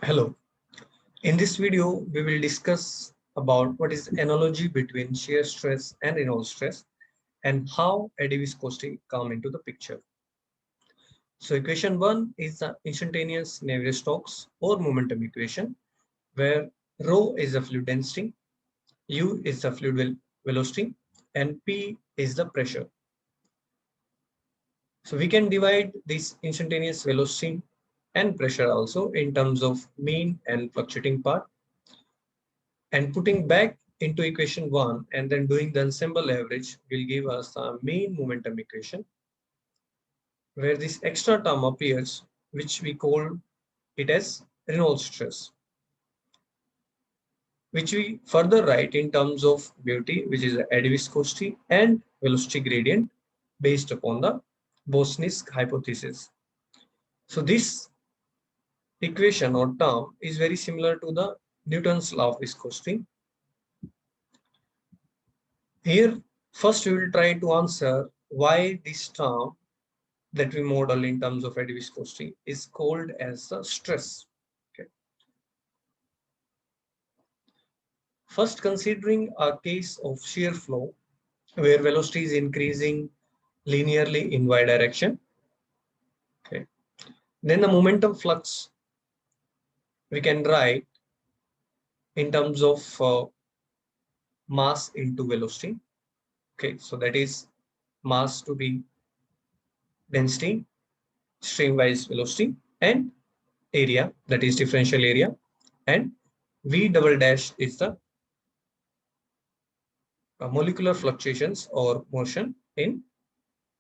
Hello. In this video, we will discuss about what is the analogy between shear stress and Reynolds stress and how eddy viscosity come into the picture. So equation 1 is the instantaneous Navier-Stokes or momentum equation where rho is the fluid density, u is the fluid velocity and p is the pressure. So we can divide this instantaneous velocity and pressure also in terms of mean and fluctuating part. And putting back into equation 1 and then doing the ensemble average will give us a mean momentum equation where this extra term appears, which we call it as Reynolds stress, which we further write in terms of beauty, which is eddy viscosity and velocity gradient based upon the Bosnisk hypothesis. So this equation or term is very similar to the Newton's law of viscosity. Here, first we will try to answer why this term that we model in terms of eddy viscosity is called as the stress. Okay. First, considering a case of shear flow where velocity is increasing linearly in y direction. Okay. Then the momentum flux we can write in terms of mass into velocity. Okay, so that is mass to be density, streamwise velocity, and area, that is differential area, and v double dash is the molecular fluctuations or motion in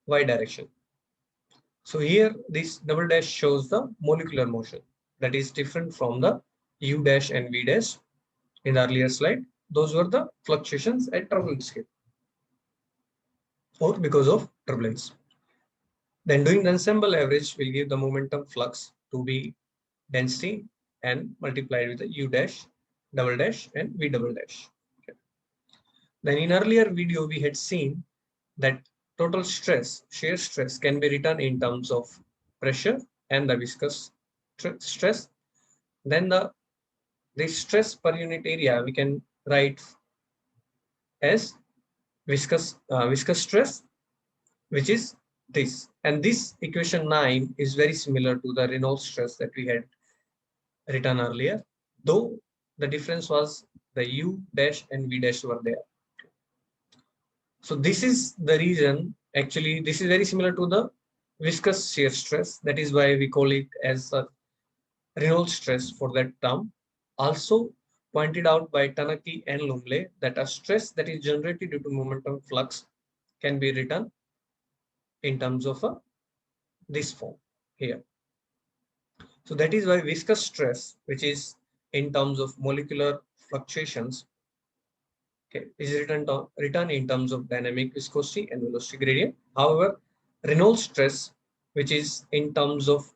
y direction. So here this double dash shows the molecular motion that is different from the u dash and v dash in the earlier slide. Those were the fluctuations at turbulence scale or because of turbulence. Then doing the ensemble average will give the momentum flux to be density and multiplied with the u dash, double dash and v double dash. Okay. Then in earlier video we had seen that total stress, shear stress can be written in terms of pressure and the viscous stress. Then the stress per unit area we can write as viscous stress, which is this. And this equation 9 is very similar to the Reynolds stress that we had written earlier, though the difference was the u dash and v dash were there. So this is the reason, actually, this is very similar to the viscous shear stress. That is why we call it as a Reynolds stress for that term. Also pointed out by Tanaki and Lumley that a stress that is generated due to momentum flux can be written in terms of this form here. So that is why viscous stress, which is in terms of molecular fluctuations, okay, is written in terms of dynamic viscosity and velocity gradient. However, Reynolds stress, which is in terms of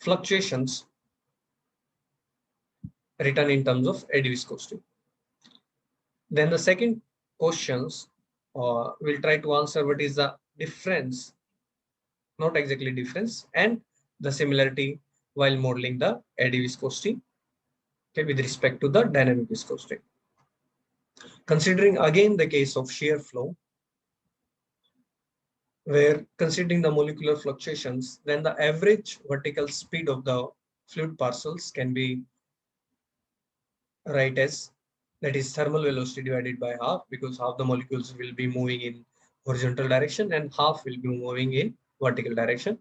fluctuations, written in terms of eddy viscosity. Then the second questions we'll try to answer what is the difference, not exactly difference, and the similarity while modeling the eddy viscosity, okay, with respect to the dynamic viscosity. Considering again the case of shear flow, where considering the molecular fluctuations, then the average vertical speed of the fluid parcels can be write as, that is thermal velocity divided by half, because half the molecules will be moving in horizontal direction and half will be moving in vertical direction.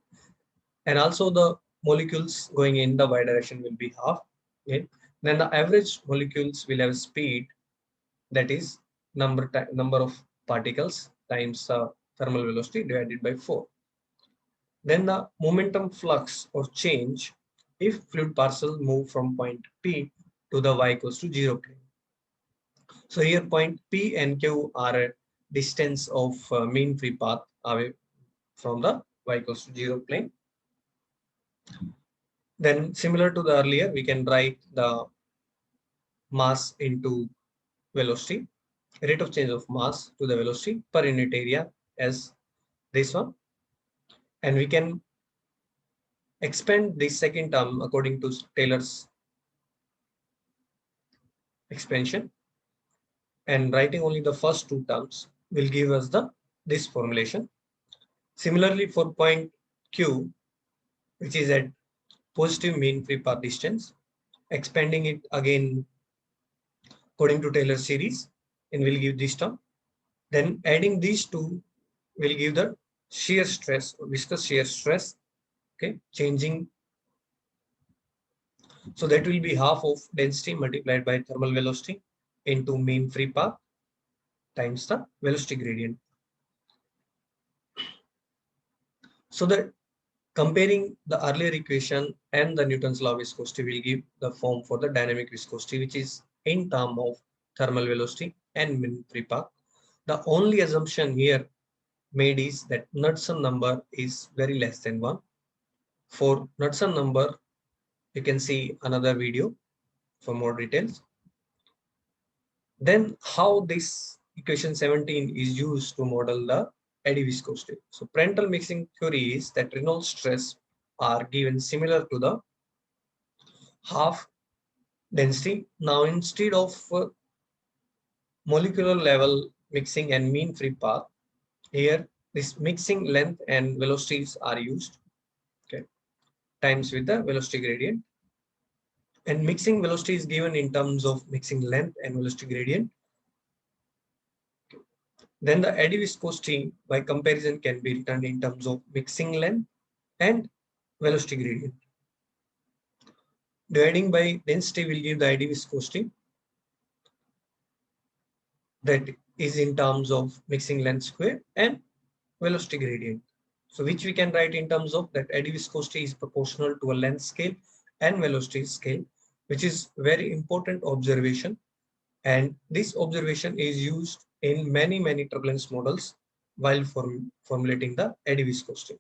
And also the molecules going in the y direction will be half. Okay. Then the average molecules will have speed, that is number of particles times thermal velocity divided by 4. Then the momentum flux or change if fluid parcel move from point P to the y equals to 0 plane. So here point P and Q are a distance of mean free path away from the y equals to 0 plane. Then similar to the earlier, we can write the mass into velocity, rate of change of mass to the velocity per unit area as this one. And we can expand this second term according to Taylor's expansion, and writing only the first two terms will give us this formulation. Similarly, for point Q, which is at positive mean free path distance, expanding it again according to Taylor series, and will give this term. Then adding these two will give the shear stress, or viscous shear stress. Okay, changing. So that will be half of density multiplied by thermal velocity into mean free path times the velocity gradient. So that comparing the earlier equation and the Newton's law of viscosity will give the form for the dynamic viscosity, which is in term of thermal velocity and mean free path. The only assumption here made is that Knudsen number is very less than 1. For Knudsen number, you can see another video for more details. Then how this equation 17 is used to model the eddy viscosity. So Prandtl mixing theory is that Reynolds stress are given similar to the half density. Now instead of molecular level mixing and mean free path, here this mixing length and velocities are used, okay, times with the velocity gradient. And mixing velocity is given in terms of mixing length and velocity gradient. Then the eddy viscosity by comparison can be written in terms of mixing length and velocity gradient. Dividing by density will give the eddy viscosity, that is in terms of mixing length square and velocity gradient. So which we can write in terms of that eddy viscosity is proportional to a length scale and velocity scale, which is very important observation. And this observation is used in many turbulence models while formulating the eddy viscosity.